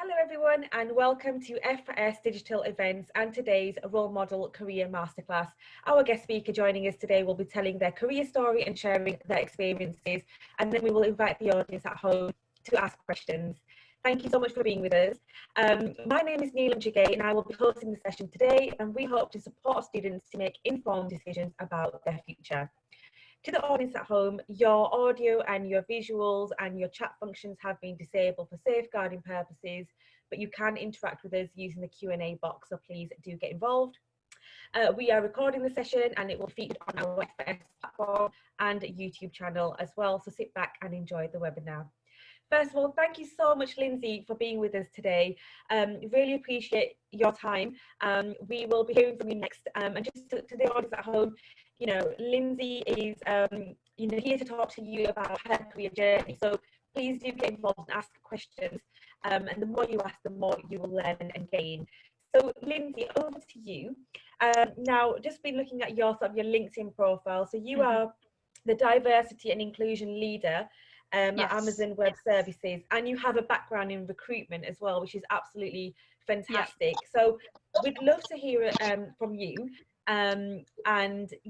Hello everyone and welcome to F4S Digital Events and today's Role Model Career Masterclass. Our guest speaker joining us today will be telling their career story and sharing their experiences, and then we will invite the audience at home to ask questions. Thank you so much for being with us. My name is Lindsay and I will be hosting the session today, and we hope to support students to make informed decisions about their future. To the audience at home, your audio and your visuals and your chat functions have been disabled for safeguarding purposes, but you can interact with us using the Q&A box, so please do get involved. We are recording the session and it will feature on our F4S platform and YouTube channel as well, so sit back and enjoy the webinar. First of all, thank you so much, Lindsay, for being with us today. Really appreciate your time. We will be hearing from you next. And just to the audience at home, you know, Lindsay is here to talk to you about her career journey. So please do get involved and ask questions. And the more you ask, the more you will learn and gain. So Lindsay, over to you. Now, just been looking at your your LinkedIn profile. So you are the diversity and inclusion leader at Amazon Web Services, and you have a background in recruitment as well, which is absolutely fantastic. So we'd love to hear it from you. And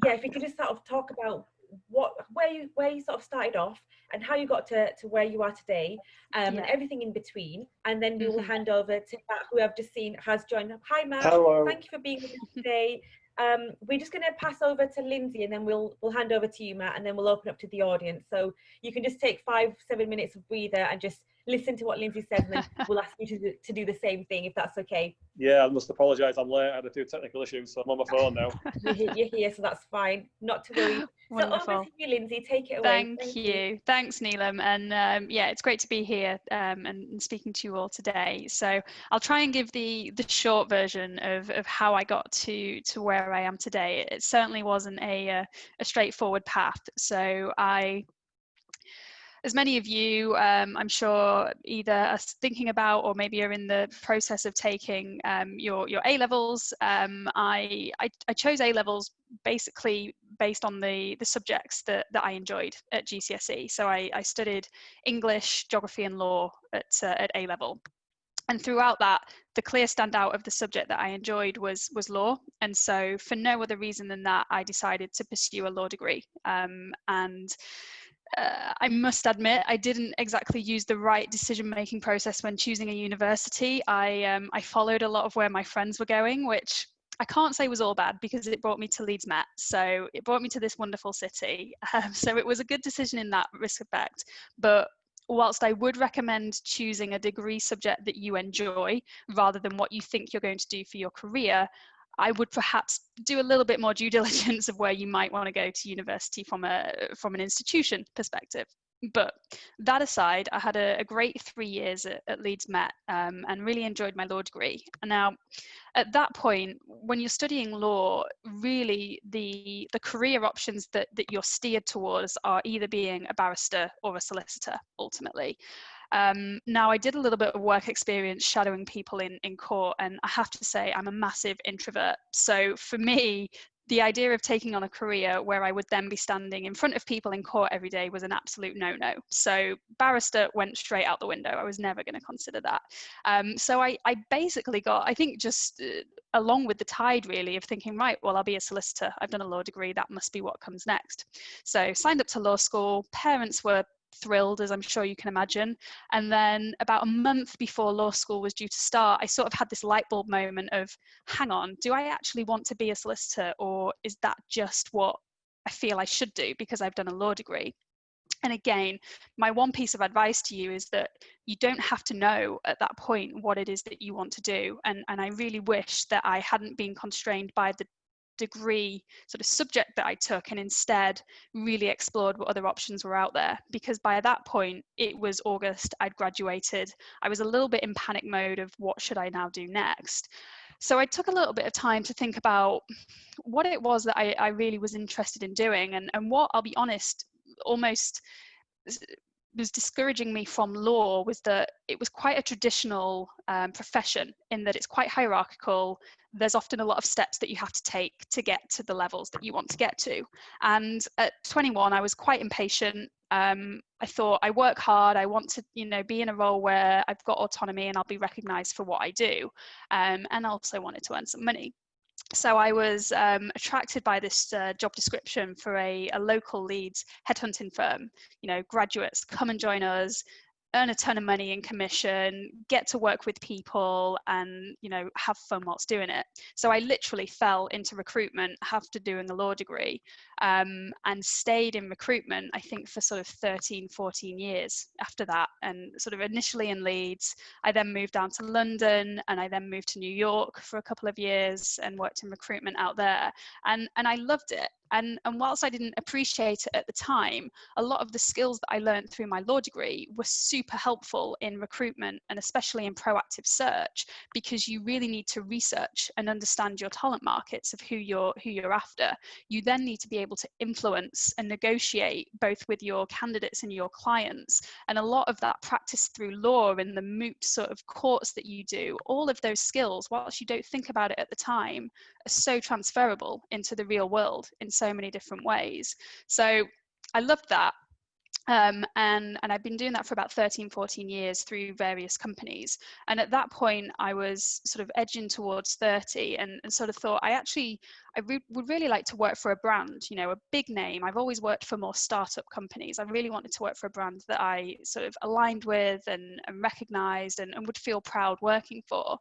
yeah, if you could just sort of talk about where you sort of started off and how you got to where you are today, and everything in between, and then we will hand over to Matt, who I've just seen has joined up. Hi Matt. Hello. Thank you for being with us today. We're just going to pass over to Lindsay, and then we'll hand over to you, Matt, and then we'll open up to the audience. So you can just take 5-7 minutes of breather and just listen to what Lindsay says, and then we'll ask you to do the same thing, if that's okay. Yeah, I must apologise, I'm late. I had a few technical issues, so I'm on my phone now. You're here, so that's fine. Not to worry. Wonderful. So over to you, Lindsay. Take it away. Thank you. Thanks, Neelam. And yeah, it's great to be here and speaking to you all today. So I'll try and give the short version of how I got to where I am today. It certainly wasn't a straightforward path. So as many of you, I'm sure, either are thinking about or maybe are in the process of taking your A-levels. I chose A-levels basically based on the subjects that I enjoyed at GCSE. So I studied English, geography and law at A-level. And throughout that, the clear standout of the subject that I enjoyed was law. And so for no other reason than that, I decided to pursue a law degree. I must admit, I didn't exactly use the right decision-making process when choosing a university. I followed a lot of where my friends were going, which I can't say was all bad because it brought me to Leeds Met. So it brought me to this wonderful city. So it was a good decision in that respect. But whilst I would recommend choosing a degree subject that you enjoy rather than what you think you're going to do for your career, I would perhaps do a little bit more due diligence of where you might want to go to university from an institution perspective. But that aside, I had a great 3 years at Leeds Met and really enjoyed my law degree. And now, at that point, when you're studying law, really the career options that you're steered towards are either being a barrister or a solicitor, ultimately. Now, I did a little bit of work experience shadowing people in court, and I have to say I'm a massive introvert. So for me, the idea of taking on a career where I would then be standing in front of people in court every day was an absolute no-no. So barrister went straight out the window. I was never going to consider that. So I basically got, I think, just along with the tide really of thinking, right, well, I'll be a solicitor. I've done a law degree. That must be what comes next. So signed up to law school. Parents were thrilled, as I'm sure you can imagine. And then about a month before law school was due to start, I sort of had this light bulb moment of, hang on, do I actually want to be a solicitor, or is that just what I feel I should do because I've done a law degree? And again, my one piece of advice to you is that you don't have to know at that point what it is that you want to do. And I really wish that I hadn't been constrained by the degree sort of subject that I took and instead really explored what other options were out there, because by that point it was August, I'd graduated. I was a little bit in panic mode of what should I now do next. So I took a little bit of time to think about what it was that I really was interested in doing, and what, I'll be honest, almost was discouraging me from law was that it was quite a traditional profession, in that it's quite hierarchical. There's often a lot of steps that you have to take to get to the levels that you want to get to. And at 21, I was quite impatient. I thought, I work hard, I want to, be in a role where I've got autonomy and I'll be recognized for what I do. And I also wanted to earn some money. So I was attracted by this job description for a local Leeds headhunting firm. Graduates, come and join us, earn a ton of money in commission, get to work with people, and have fun whilst doing it. So I literally fell into recruitment after doing a law degree, and stayed in recruitment, I think, for sort of 13, 14 years after that. And sort of initially in Leeds, I then moved down to London, and I then moved to New York for a couple of years and worked in recruitment out there. And I loved it. And whilst I didn't appreciate it at the time, a lot of the skills that I learned through my law degree were super helpful in recruitment, and especially in proactive search, because you really need to research and understand your talent markets of who you're after. You then need to be able to influence and negotiate both with your candidates and your clients. And a lot of that practice through law and the moot sort of courts that you do, all of those skills, whilst you don't think about it at the time, are so transferable into the real world in so many different ways. So I loved that. And I've been doing that for about 13, 14 years through various companies. And at that point, I was sort of edging towards 30 and sort of thought, would really like to work for a brand, a big name. I've always worked for more startup companies. I really wanted to work for a brand that I sort of aligned with and recognized and would feel proud working for.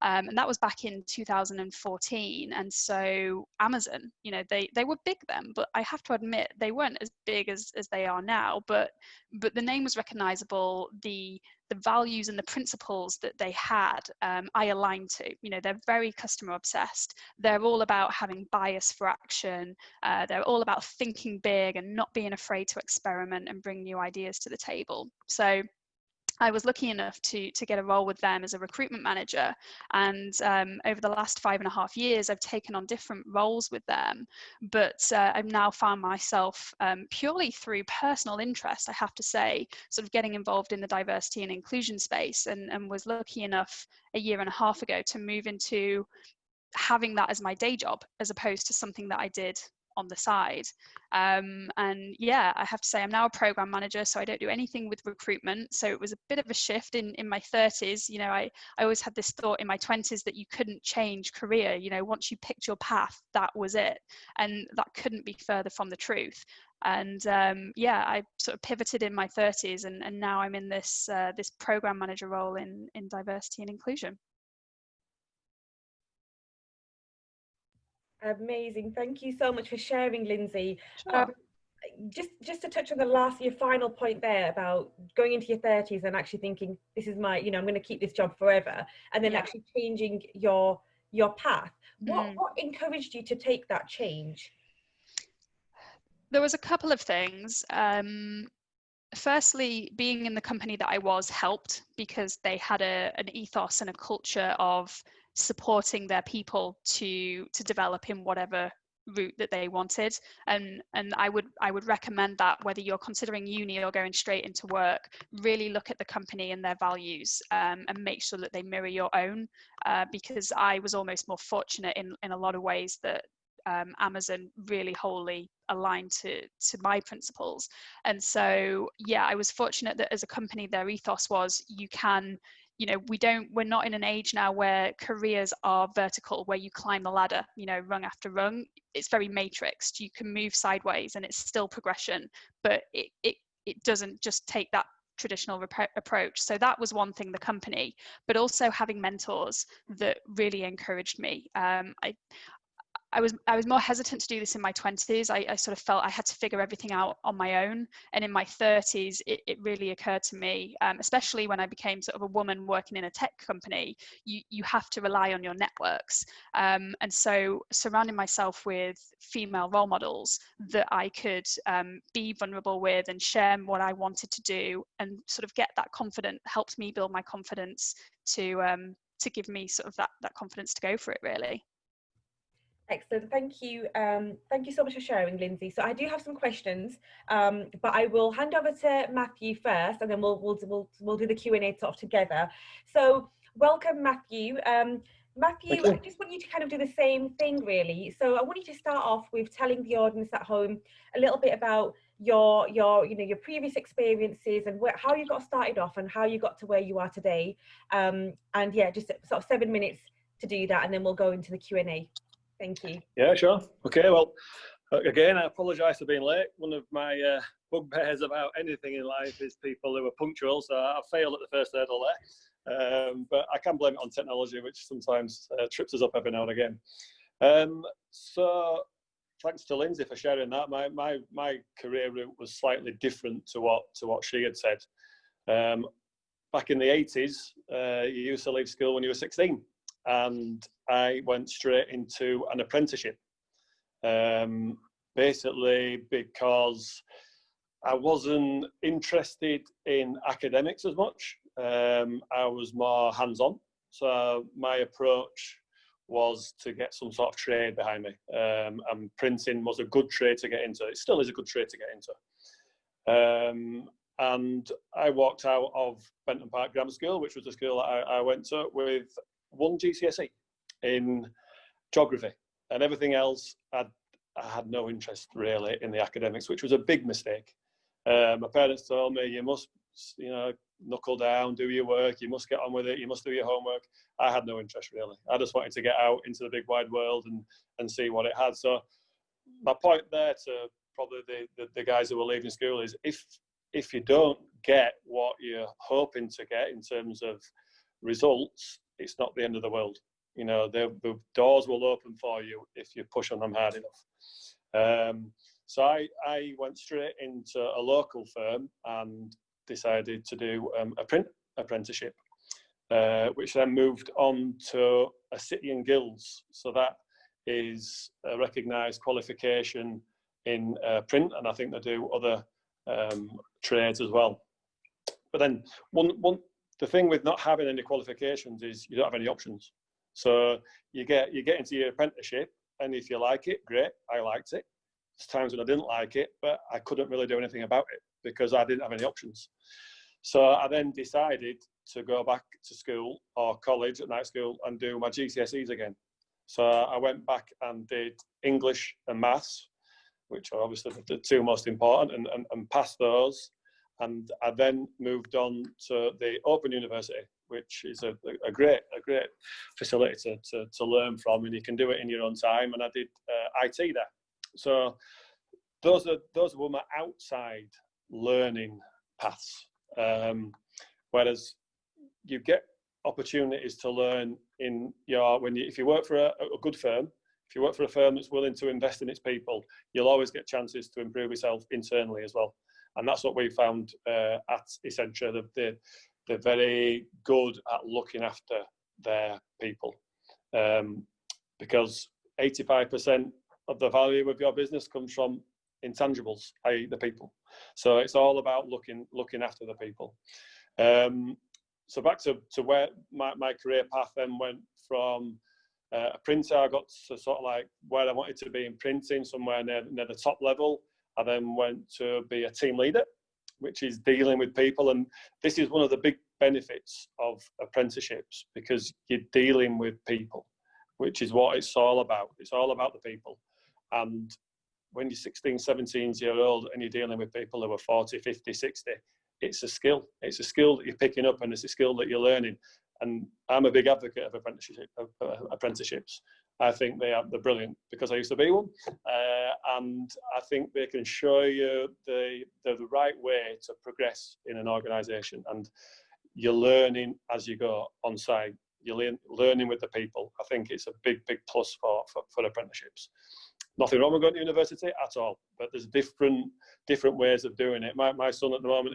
And that was back in 2014. And so Amazon, they were big then, but I have to admit they weren't as big as they are now. But the name was recognizable. The values and the principles that they had, I aligned to. They're very customer obsessed. They're all about having bias for action. They're all about thinking big and not being afraid to experiment and bring new ideas to the table. So I was lucky enough to get a role with them as a recruitment manager. And over the last 5.5 years, I've taken on different roles with them. But I've now found myself purely through personal interest, I have to say, sort of getting involved in the diversity and inclusion space, and was lucky enough 1.5 years ago to move into having that as my day job, as opposed to something that I did on the side. And yeah, I have to say I'm now a program manager, so I don't do anything with recruitment. So it was a bit of a shift in my 30s. I always had this thought in my 20s that you couldn't change career. Once you picked your path, that was it. And that couldn't be further from the truth. And yeah, I sort of pivoted in my 30s, and now I'm in this program manager role in diversity and inclusion. Amazing. Thank you so much for sharing, Lindsay. Sure. Just to touch on your final point there about going into your 30s and actually thinking, this is my, I'm going to keep this job forever, and then actually changing your path. What encouraged you to take that change? There was a couple of things. Firstly, being in the company that I was helped, because they had an ethos and a culture of supporting their people to develop in whatever route that they wanted. And I would recommend that whether you're considering uni or going straight into work, really look at the company and their values, and make sure that they mirror your own, because I was almost more fortunate in a lot of ways that Amazon really wholly aligned to my principles. And so yeah, I was fortunate that as a company, their ethos was, we're not in an age now where careers are vertical, where you climb the ladder, rung after rung. It's very matrixed. You can move sideways and it's still progression, but it doesn't just take that traditional approach. So that was one thing, the company, but also having mentors that really encouraged me. I was more hesitant to do this in my 20s. I sort of felt I had to figure everything out on my own. And in my 30s, it really occurred to me, especially when I became sort of a woman working in a tech company, you have to rely on your networks. And so surrounding myself with female role models that I could be vulnerable with and share what I wanted to do and sort of get that confidence helped me build my confidence to give me sort of that confidence to go for it, really. Excellent. Thank you. Thank you so much for sharing, Lindsay. So I do have some questions, but I will hand over to Matthew first, and then we'll do the Q&A sort of together. So welcome, Matthew. Matthew, I just want you to kind of do the same thing, really. So I want you to start off with telling the audience at home a little bit about your previous experiences and how you got started off and how you got to where you are today. And yeah, just sort of 7 minutes to do that, and then we'll go into the Q&A. Thank you. Yeah, sure. Okay, well, again, I apologise for being late. One of my bugbears about anything in life is people who are punctual, so I failed at the first hurdle there. But I can blame it on technology, which sometimes trips us up every now and again. So thanks to Lindsay for sharing that. My career route was slightly different to what she had said. Back in the 80s, you used to leave school when you were 16. And I went straight into an apprenticeship, basically because I wasn't interested in academics as much. I was more hands-on. So my approach was to get some sort of trade behind me. And printing was a good trade to get into. It still is a good trade to get into. And I walked out of Benton Park Grammar School, which was the school that I went to, with 1 GCSE in geography, and everything else I had no interest really in the academics, which was a big mistake. My parents told me, you must, knuckle down, do your work, you must get on with it, you must do your homework. I had no interest really. I just wanted to get out into the big wide world and see what it had. So my point there to probably the guys who were leaving school is if you don't get what you're hoping to get in terms of results, it's not the end of the world. The doors will open for you if you push on them hard enough. So I went straight into a local firm and decided to do a print apprenticeship, which then moved on to a City and Guilds. So that is a recognised qualification in print, and I think they do other trades as well. But then the thing with not having any qualifications is you don't have any options. So you get into your apprenticeship, and if you like it, great. I liked it. There's times when I didn't like it, but I couldn't really do anything about it because I didn't have any options. So I then decided to go back to school or college at night school and do my GCSEs again. So I went back and did English and maths, which are obviously the two most important, and passed those. And I then moved on to the Open University, which is a great facility to learn from, and you can do it in your own time. And I did IT there. So those were my outside learning paths. Whereas you get opportunities to learn if you work for a good firm, if you work for a firm that's willing to invest in its people, you'll always get chances to improve yourself internally as well. And that's what we found at Essentra. They're very good at looking after their people, because 85% of the value of your business comes from intangibles, i.e. the people. So it's all about looking after the people. So back to where my career path then went from a printer. I got to sort of like where I wanted to be in printing, somewhere near the top level. I then went to be a team leader, which is dealing with people. And this is one of the big benefits of apprenticeships, because you're dealing with people, which is what it's all about. It's all about the people. And when you're 16, 17 years old and you're dealing with people who are 40, 50, 60, it's a skill. It's a skill that you're picking up, and it's a skill that you're learning. And I'm a big advocate of apprenticeships. I think they're brilliant because I used to be one, and I think they can show you the right way to progress in an organisation. And you're learning as you go on site. You're learning with the people. I think it's a big plus for apprenticeships. Nothing wrong with going to university at all, but there's different ways of doing it. My son at the moment,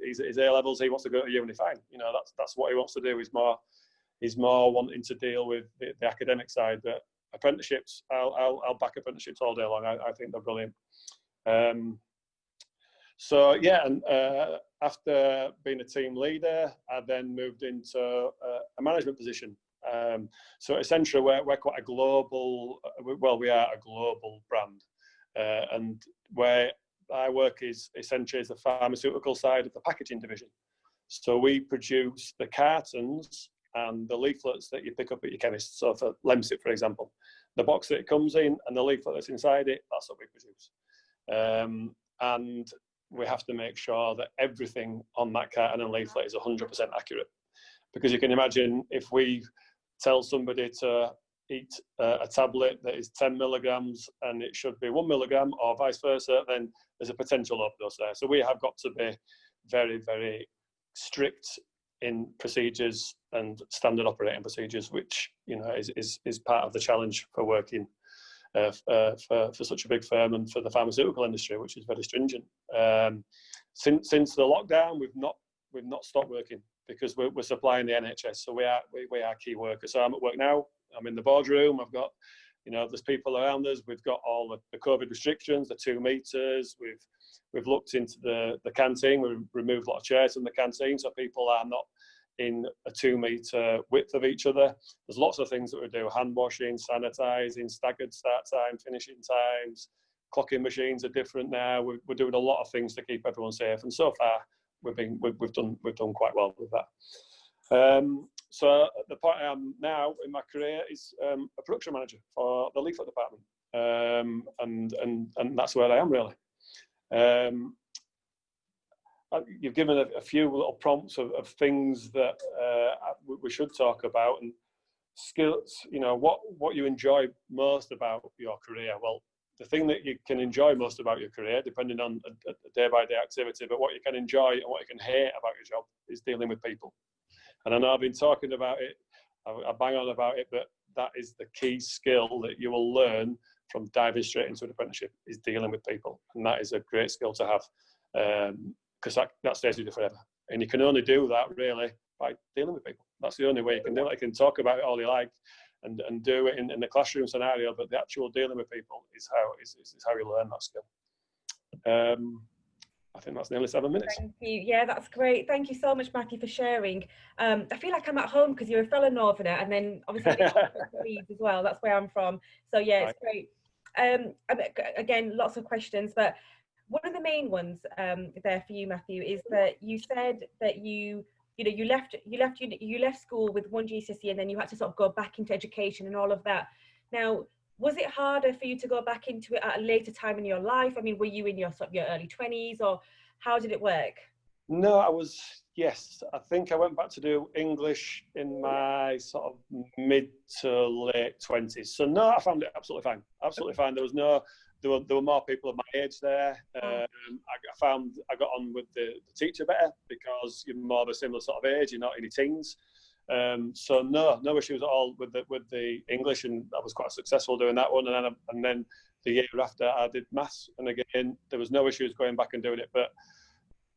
he's at his A levels. He wants to go to uni. Fine, that's what he wants to do. He's more wanting to deal with the academic side. But apprenticeships, I'll back apprenticeships all day long. I think they're brilliant. So yeah, and after being a team leader, I then moved into a management position, So at Essentra, we're quite a global, we are a global brand. And where I work is Essentra is the pharmaceutical side of the packaging division. So we produce the cartons and the leaflets that you pick up at your chemist. So for Lemsip, for example, the box that it comes in and the leaflet that's inside it, that's what we produce. And we have to make sure that everything on that carton and leaflet is 100% accurate. Because you can imagine if we tell somebody to eat a tablet that is 10 milligrams and it should be 1 milligram or vice versa, then there's a potential overdose there. So we have got to be very, very strict in procedures and standard operating procedures, which, you know, is part of the challenge for working for such a big firm and for the pharmaceutical industry, which is very stringent. Since the lockdown, we've not stopped working because we're supplying the NHS, so we are key workers. So I'm at work now. I'm in the boardroom. I've got, you know, there's people around us. We've got all the COVID restrictions, the 2 meters. We've looked into the canteen. We've removed a lot of chairs in the canteen, so people are not in a 2 meter width of each other. There's lots of things that we do: hand washing, sanitizing, staggered start time, finishing times. Clocking machines are different now. We're doing a lot of things to keep everyone safe, and so far we've done quite well with that. So at the point I am now in my career is a production manager for the leaflet department, and that's where I am really. You've given a few little prompts of things that we should talk about, and skills. You know, what you enjoy most about your career. Well, the thing that you can enjoy most about your career, depending on a day-by-day activity, but what you can enjoy and what you can hate about your job is dealing with people. And I know I've been talking about it, I bang on about it, but that is the key skill that you will learn from diving straight into an apprenticeship, is dealing with people. And that is a great skill to have, because that stays with you forever. And you can only do that really by dealing with people. That's the only way you can do it. You can talk about it all you like and do it in the classroom scenario, but the actual dealing with people is how you learn that skill. I think that's nearly 7 minutes. Thank you. Yeah, that's great. Thank you so much, Matthew, for sharing. I feel like I'm at home because you're a fellow Northerner, and then obviously Leeds as well. That's where I'm from. So yeah, it's great. Again, lots of questions, but one of the main ones there for you, Matthew, is that you said that you left school with 1 GCSE, and then you had to sort of go back into education and all of that. Now, was it harder for you to go back into it at a later time in your life? I mean, were you in your early 20s, or how did it work? No, yes. I think I went back to do English in my sort of mid to late 20s. So no, I found it absolutely fine. Absolutely fine. There were more people of my age there. I found I got on with the teacher better because you're more of a similar sort of age. You're not in your teens. So no issues at all with the English, and I was quite successful doing that one. And then the year after I did maths, and again there was no issues going back and doing it. But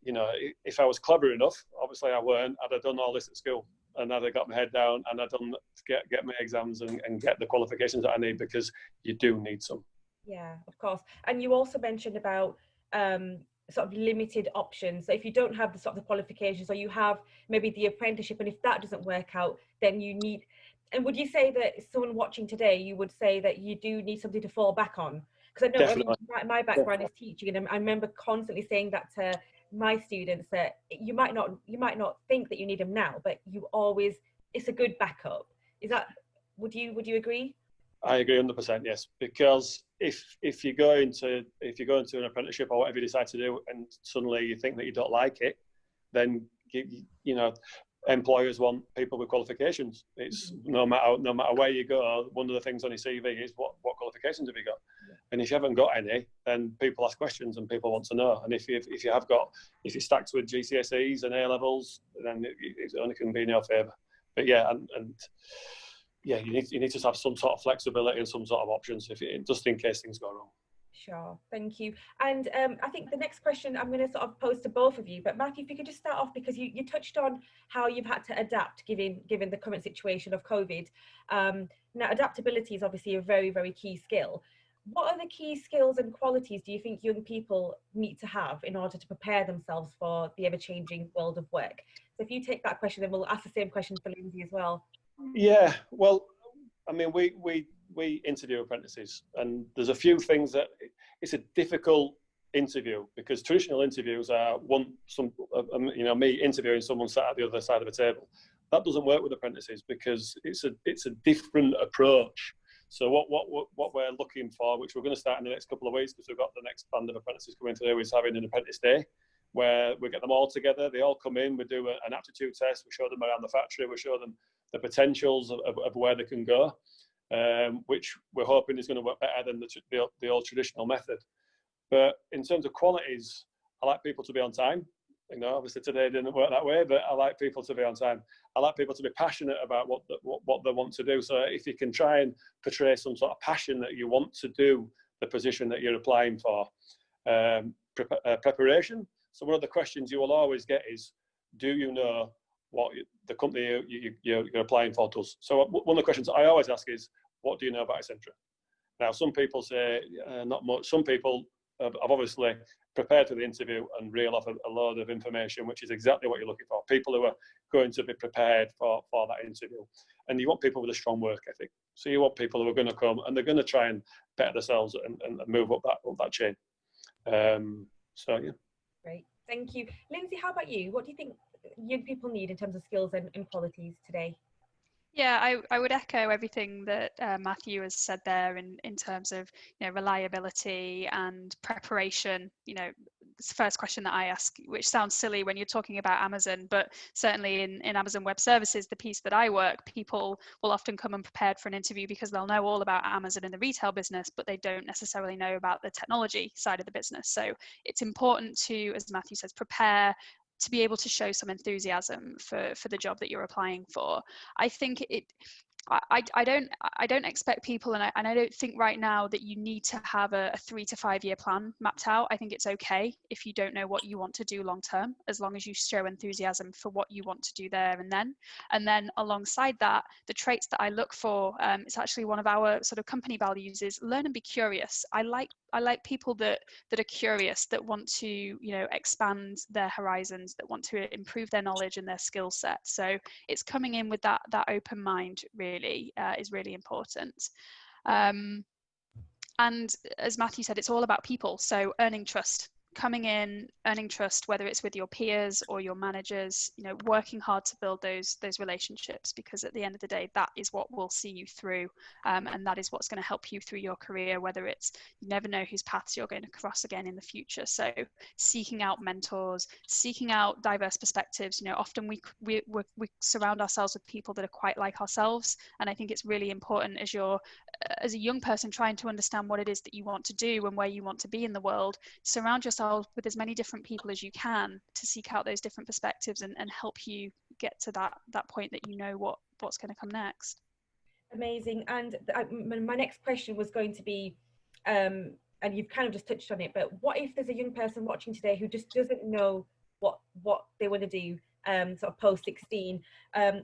you know, if I was clever enough, obviously I weren't, I'd have done all this at school, and I'd have got my head down, and I'd done get my exams and get the qualifications that I need, because you do need some. Yeah, of course. And you also mentioned about sort of limited options. So if you don't have the sort of the qualifications, or you have maybe the apprenticeship, and if that doesn't work out, then you need. And would you say that someone watching today, you would say that you do need something to fall back on? Because I know, I mean, my background is teaching, and I remember constantly saying that to my students, that you might not think that you need them now, but you always, it's a good backup. Is that, would you agree? I agree 100%, yes, because if you go into an apprenticeship or whatever you decide to do, and suddenly you think that you don't like it, then you know, employers want people with qualifications. It's no matter where you go, one of the things on your CV is what qualifications have you got, and if you haven't got any, then people ask questions and people want to know. And if you're stacked with GCSEs and A levels, then it only can be in your favour. But yeah, and yeah, you need to have some sort of flexibility and some sort of options just in case things go wrong. Sure, thank you. And I think the next question I'm going to sort of pose to both of you, but Matthew, if you could just start off, because you touched on how you've had to adapt given the current situation of COVID. Now, adaptability is obviously a very, very key skill. What are the key skills and qualities do you think young people need to have in order to prepare themselves for the ever-changing world of work? So if you take that question, then we'll ask the same question for Lindsay as well. Yeah, well, I mean, we interview apprentices, and there's a few things that it's a difficult interview, because traditional interviews are me interviewing someone sat at the other side of a table. That doesn't work with apprentices, because it's a different approach. So what we're looking for, which we're going to start in the next couple of weeks, because we've got the next band of apprentices coming through, is having an apprentice day, where we get them all together. They all come in, we do an aptitude test, we show them around the factory, we show them the potentials of where they can go, which we're hoping is going to work better than the old traditional method. But in terms of qualities, I like people to be on time. You know, obviously today didn't work that way, but I like people to be on time. I like people to be passionate about what they want to do. So if you can try and portray some sort of passion that you want to do the position that you're applying for. Preparation. So one of the questions you will always get is, do you know what the company you're applying for does? So one of the questions I always ask is, what do you know about Essentra? Now, some people say not much. Some people have obviously prepared for the interview and reel off a load of information, which is exactly what you're looking for. People who are going to be prepared for that interview. And you want people with a strong work ethic. So you want people who are going to come and they're going to try and better themselves and move up that chain. So, yeah. Great. Thank you. Lindsay, how about you? What do you think young people need in terms of skills and qualities today? Yeah, I would echo everything that Matthew has said there in terms of, you know, reliability and preparation. You know, it's the first question that I ask, which sounds silly when you're talking about Amazon, but certainly in Amazon Web Services, the piece that I work, people will often come unprepared for an interview because they'll know all about Amazon and the retail business, but they don't necessarily know about the technology side of the business. So it's important to, as Matthew says, prepare to be able to show some enthusiasm for the job that you're applying for. I think I don't expect people, and I don't think right now that you need to have a 3 to 5 year plan mapped out. I think it's okay if you don't know what you want to do long term, as long as you show enthusiasm for what you want to do there and then. And then alongside that, the traits that I look for, it's actually one of our sort of company values, is learn and be curious. I like people that are curious, that want to, you know, expand their horizons, that want to improve their knowledge and their skill set. So it's coming in with that open mind really is really important. And as Matthew said, it's all about people. So earning trust, coming in, earning trust, whether it's with your peers or your managers, you know, working hard to build those relationships, because at the end of the day, that is what will see you through, and that is what's going to help you through your career, whether it's, you never know whose paths you're going to cross again in the future. So seeking out mentors, seeking out diverse perspectives. You know, often we surround ourselves with people that are quite like ourselves, and I think it's really important as you're as a young person trying to understand what it is that you want to do and where you want to be in the world, surround yourself with as many different people as you can to seek out those different perspectives and help you get to that point that you know what's going to come next. Amazing. And my next question was going to be, and you've kind of just touched on it, but what if there's a young person watching today who just doesn't know what they want to do, sort of post 16?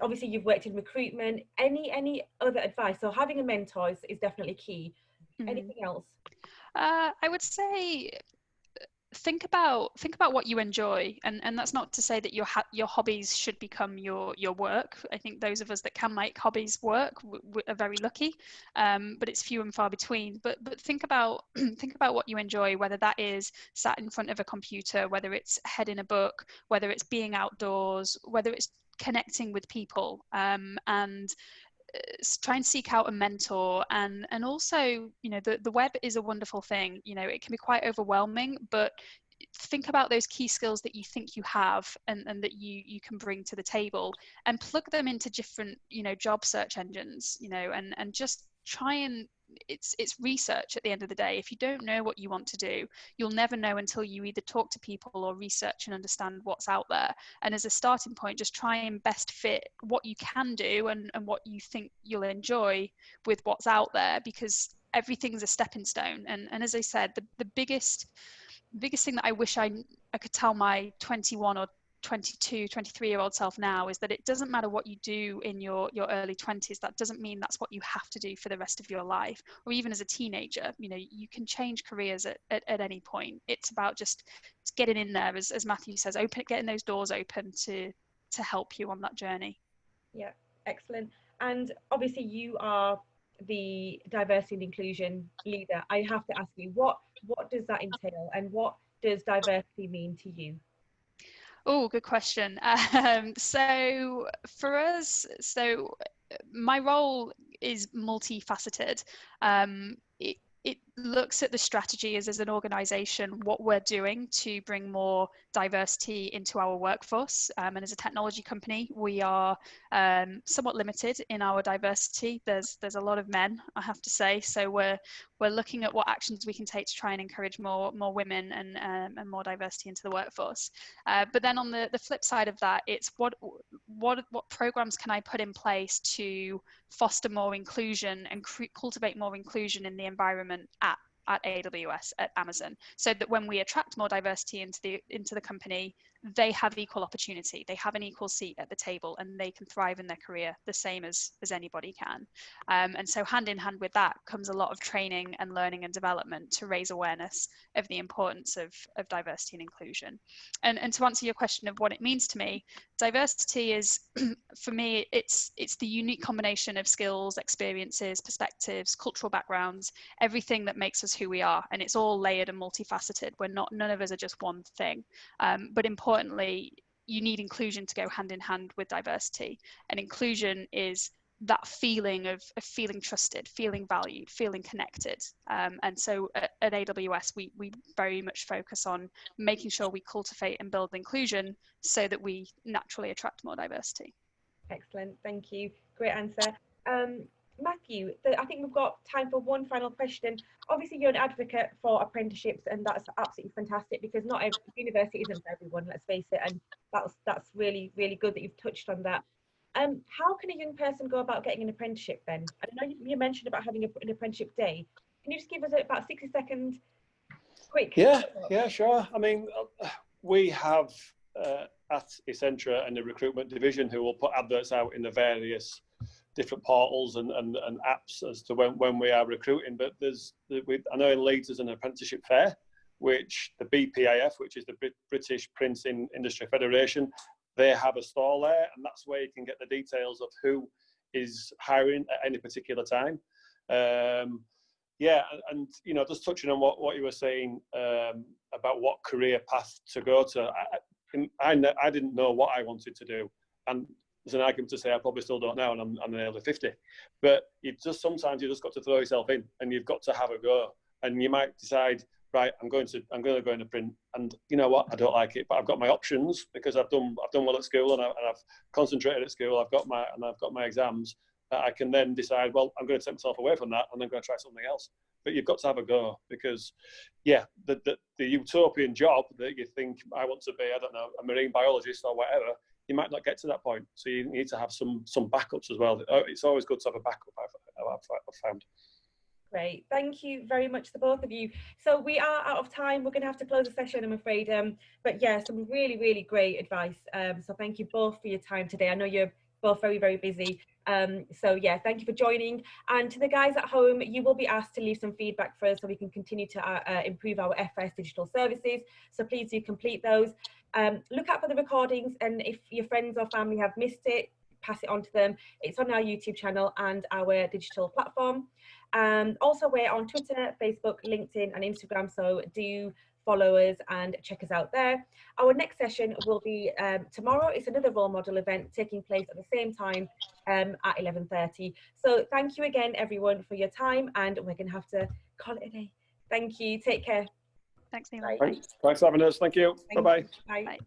Obviously you've worked in recruitment. Any other advice? So having a mentor is definitely key. Anything else? I would say think about what you enjoy, and that's not to say that your hobbies should become your work. I think those of us that can make hobbies work are very lucky, but it's few and far between. But think about what you enjoy, whether that is sat in front of a computer, whether it's heading a book, whether it's being outdoors, whether it's connecting with people, and try and seek out a mentor. And also, you know, the web is a wonderful thing. You know, it can be quite overwhelming, but think about those key skills that you think you have and that you can bring to the table, and plug them into different, you know, job search engines, you know, and just try and it's research at the end of the day. If you don't know what you want to do, you'll never know until you either talk to people or research and understand what's out there. And as a starting point, just try and best fit what you can do and what you think you'll enjoy with what's out there, because everything's a stepping stone. And as I said, the biggest thing that I wish I could tell my 21 or 22, 23-year-old self now is that it doesn't matter what you do in your early 20s. That doesn't mean that's what you have to do for the rest of your life, or even as a teenager. You know, you can change careers at any point. It's about just getting in there, as Matthew says, getting those doors open to help you on that journey. Yeah, excellent. And obviously you are the diversity and inclusion leader. I have to ask you, what does that entail, and what does diversity mean to you? Oh, good question. So for us, my role is multifaceted. It looks at the strategy as an organization, what we're doing to bring more diversity into our workforce. And as a technology company, we are somewhat limited in our diversity. There's a lot of men, I have to say. So we're looking at what actions we can take to try and encourage more women and more diversity into the workforce. But then on the flip side of that, it's what programs can I put in place to foster more inclusion and cultivate more inclusion in the environment at AWS, at Amazon, so that when we attract more diversity into the company, they have equal opportunity, they have an equal seat at the table, and they can thrive in their career the same as anybody can. And so hand in hand with that comes a lot of training and learning and development to raise awareness of the importance of diversity and inclusion. And to answer your question of what it means to me, diversity is, for me, it's the unique combination of skills, experiences, perspectives, cultural backgrounds, everything that makes us who we are. And it's all layered and multifaceted. None of us are just one thing. But importantly, you need inclusion to go hand in hand with diversity. And inclusion is that feeling of feeling trusted, feeling valued, feeling connected. And so at AWS, we very much focus on making sure we cultivate and build inclusion so that we naturally attract more diversity. Excellent, thank you. Great answer. Matthew, I think we've got time for one final question. Obviously, you're an advocate for apprenticeships, and that's absolutely fantastic, because not every university isn't for everyone, let's face it, and that's really, really good that you've touched on that. How can a young person go about getting an apprenticeship then? I know you mentioned about having an apprenticeship day. Can you just give us about 60 seconds quick? Yeah, sure. I mean, we have at Essentra and the recruitment division who will put adverts out in the various different portals and apps as to when we are recruiting. But I know in Leeds there's an apprenticeship fair, which the BPAF, which is the British Printing Industry Federation, they have a stall there, and that's where you can get the details of who is hiring at any particular time. Yeah, and you know, just touching on what you were saying about what career path to go to, I didn't know what I wanted to do, and there's an argument to say I probably still don't know, and I'm nearly 50. But sometimes you just got to throw yourself in, and you've got to have a go, and you might decide, right, I'm going to go into print, and you know what, I don't like it, but I've got my options because I've done well at school, and I've concentrated at school. I've got my exams. I can then decide, well, I'm going to take myself away from that, and I'm going to try something else. But you've got to have a go, because yeah, the utopian job that you think I want to be, I don't know, a marine biologist or whatever, you might not get to that point. So you need to have some backups as well. It's always good to have a backup, I've found. Great, thank you very much to both of you. So we are out of time. We're going to have to close the session, I'm afraid. But yeah, some really, really great advice. So thank you both for your time today. I know you're both very, very busy. So yeah, thank you for joining. And to the guys at home, you will be asked to leave some feedback for us so we can continue to improve our F4S digital services. So please do complete those. Look out for the recordings, and if your friends or family have missed it, pass it on to them. It's on our YouTube channel and our digital platform. Also, we're on Twitter, Facebook, LinkedIn and Instagram, so do follow us and check us out there. Our next session will be tomorrow. It's another role model event taking place at the same time at 11:30. So thank you again, everyone, for your time, and we're going to have to call it a day. Thank you. Take care. Thanks, Neela. Thanks for having us. Thank you. Bye-bye. Bye.